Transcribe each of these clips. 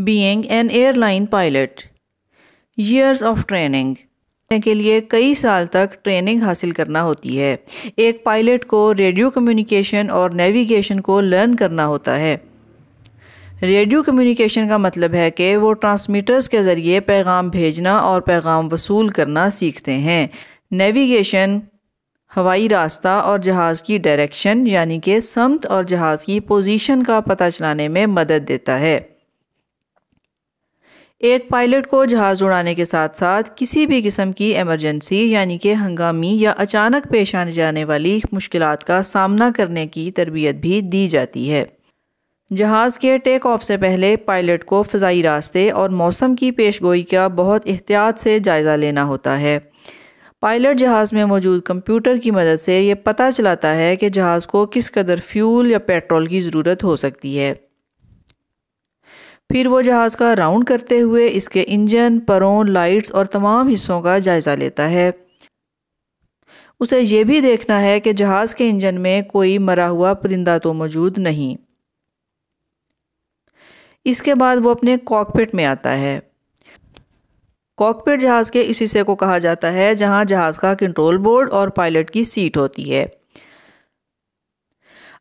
being an airline pilot. years of training کے لیے کئی سال تک ٹریننگ حاصل کرنا ہوتی ہے۔ ایک پائلٹ کو ریڈیو کمیونیکیشن اور نیویگیشن کو لرن کرنا ہوتا ہے۔ ریڈیو کمیونیکیشن کا مطلب ہے کہ وہ ٹرانسمیٹرز کے ذریعے پیغام بھیجنا اور پیغام وصول کرنا سیکھتے ہیں۔ نیویگیشن ہوائی راستہ اور جہاز کی ڈائریکشن یعنی کہ سمت اور جہاز کی پوزیشن کا پتہ چلانے میں مدد دیتا ہے۔ ایک پائلٹ کو جہاز اڑانے کے ساتھ ساتھ کسی بھی قسم کی ایمرجنسی یعنی کہ ہنگامی یا اچانک پیش آنے جانے والی مشکلات کا سامنا کرنے کی تربیت بھی دی جاتی ہے۔ جہاز کے ٹیک آف سے پہلے پائلٹ کو فضائی راستے اور موسم کی پیش گوئی کا بہت احتیاط سے جائزہ لینا ہوتا ہے۔ پائلٹ جہاز میں موجود کمپیوٹر کی مدد سے یہ پتہ چلاتا ہے کہ جہاز کو کس قدر فیول یا پیٹرول کی ضرورت ہو سکتی ہے۔ پھر وہ جہاز کا راؤنڈ کرتے ہوئے اس کے انجن، پروں، لائٹس اور تمام حصوں کا جائزہ لیتا ہے۔ اسے یہ بھی دیکھنا ہے کہ جہاز کے انجن میں کوئی مرا ہوا پرندہ تو موجود نہیں۔ اس کے بعد وہ اپنے کاکپٹ میں آتا ہے۔ کاکپٹ جہاز کے اس حصے کو کہا جاتا ہے جہاں جہاز کا کنٹرول بورڈ اور پائلٹ کی سیٹ ہوتی ہے۔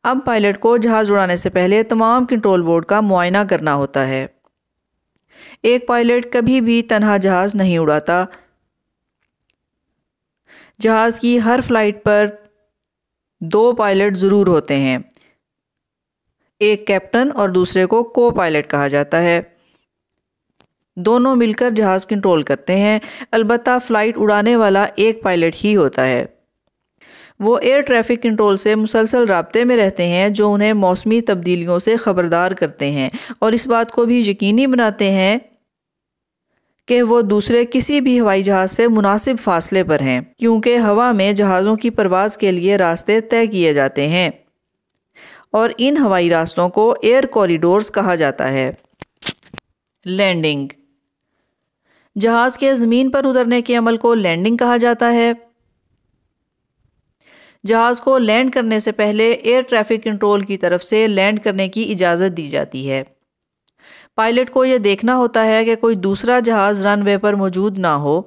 اب پائلٹ کو جہاز اڑانے سے پہلے تمام کنٹرول بورڈ کا معائنہ کرنا ہوتا ہے۔ ایک پائلٹ کبھی بھی تنہا جہاز نہیں اڑاتا۔ جہاز کی ہر فلائٹ پر 2 پائلٹ ضرور ہوتے ہیں، ایک کیپٹن اور دوسرے کو کو پائلٹ کہا جاتا ہے۔ دونوں مل کر جہاز کنٹرول کرتے ہیں، البتہ فلائٹ اڑانے والا ایک پائلٹ ہی ہوتا ہے۔ وہ ایئر ٹریفک کنٹرول سے مسلسل رابطے میں رہتے ہیں جو انہیں موسمی تبدیلیوں سے خبردار کرتے ہیں اور اس بات کو بھی یقینی بناتے ہیں کہ وہ دوسرے کسی بھی ہوائی جہاز سے مناسب فاصلے پر ہیں، کیونکہ ہوا میں جہازوں کی پرواز کے لیے راستے طے کیے جاتے ہیں اور ان ہوائی راستوں کو ایئر کوریڈورز کہا جاتا ہے۔ لینڈنگ، جہاز کے زمین پر اترنے کے عمل کو لینڈنگ کہا جاتا ہے۔ جہاز کو لینڈ کرنے سے پہلے ایئر ٹریفک کنٹرول کی طرف سے لینڈ کرنے کی اجازت دی جاتی ہے۔ پائلٹ کو یہ دیکھنا ہوتا ہے کہ کوئی دوسرا جہاز رن وے پر موجود نہ ہو۔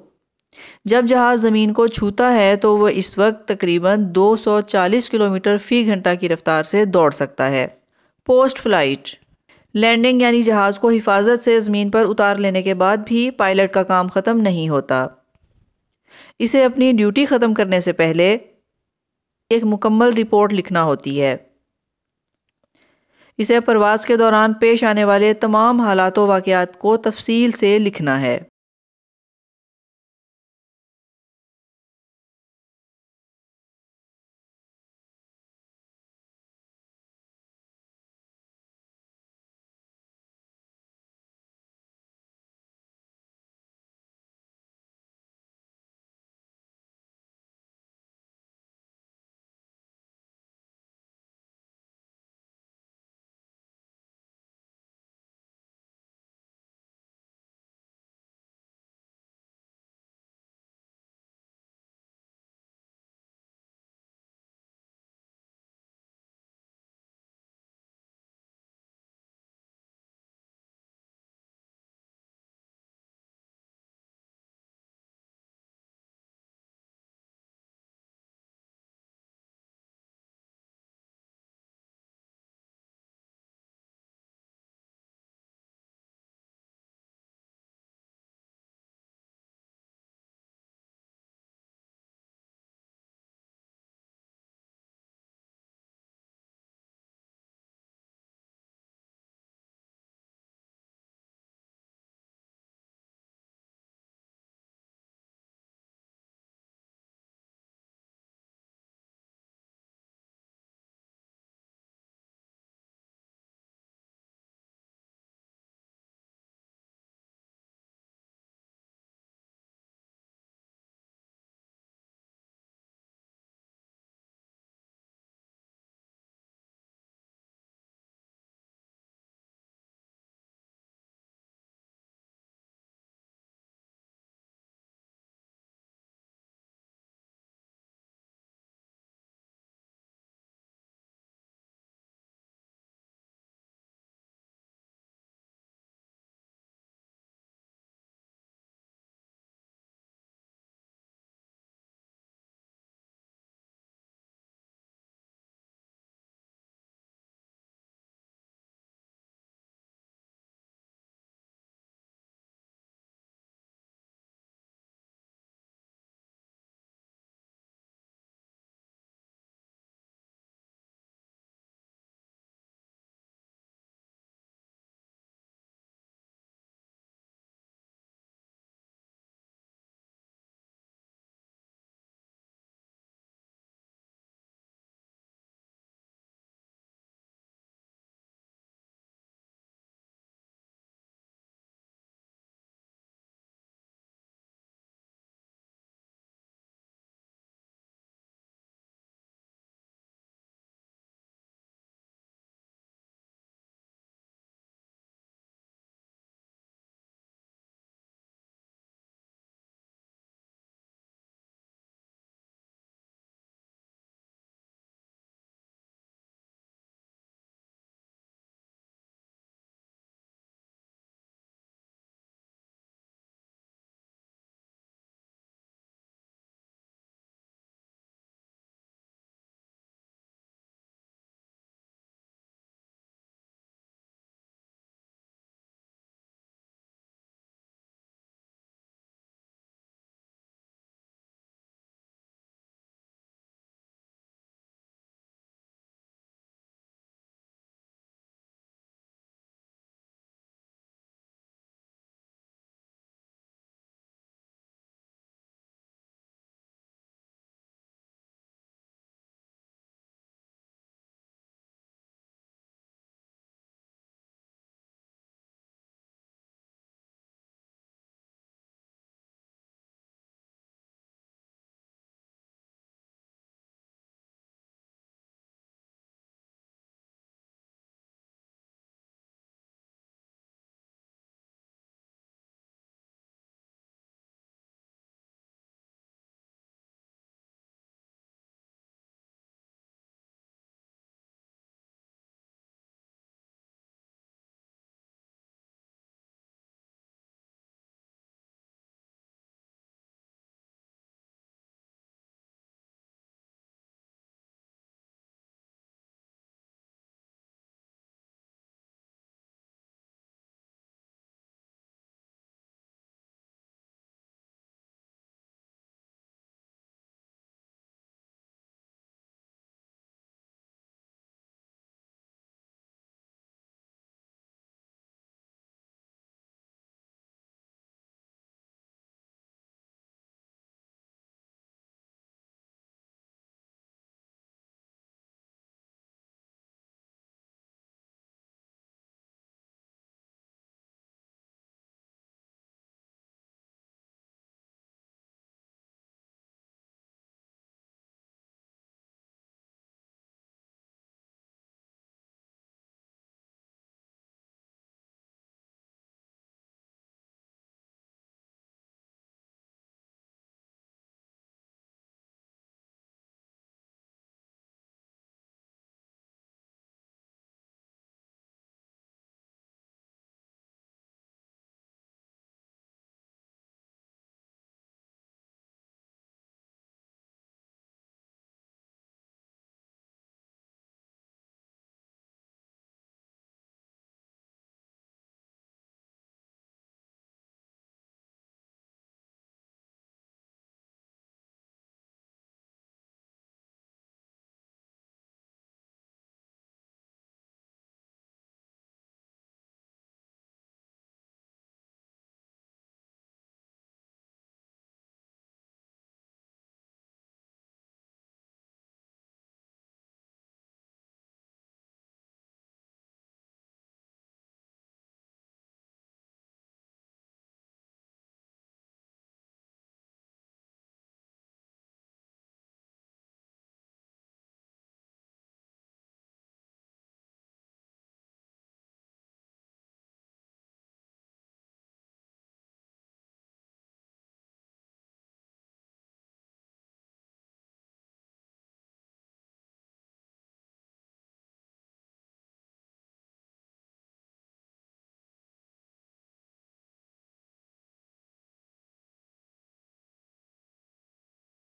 جب جہاز زمین کو چھوتا ہے تو وہ اس وقت تقریباً 240 کلومیٹر فی گھنٹہ کی رفتار سے دوڑ سکتا ہے۔ پوسٹ فلائٹ لینڈنگ یعنی جہاز کو حفاظت سے زمین پر اتار لینے کے بعد بھی پائلٹ کا کام ختم نہیں ہوتا۔ اسے اپنی ڈیوٹی ختم کرنے سے پہلے ایک مکمل رپورٹ لکھنا ہوتی ہے۔ اسے پرواز کے دوران پیش آنے والے تمام حالات و واقعات کو تفصیل سے لکھنا ہے۔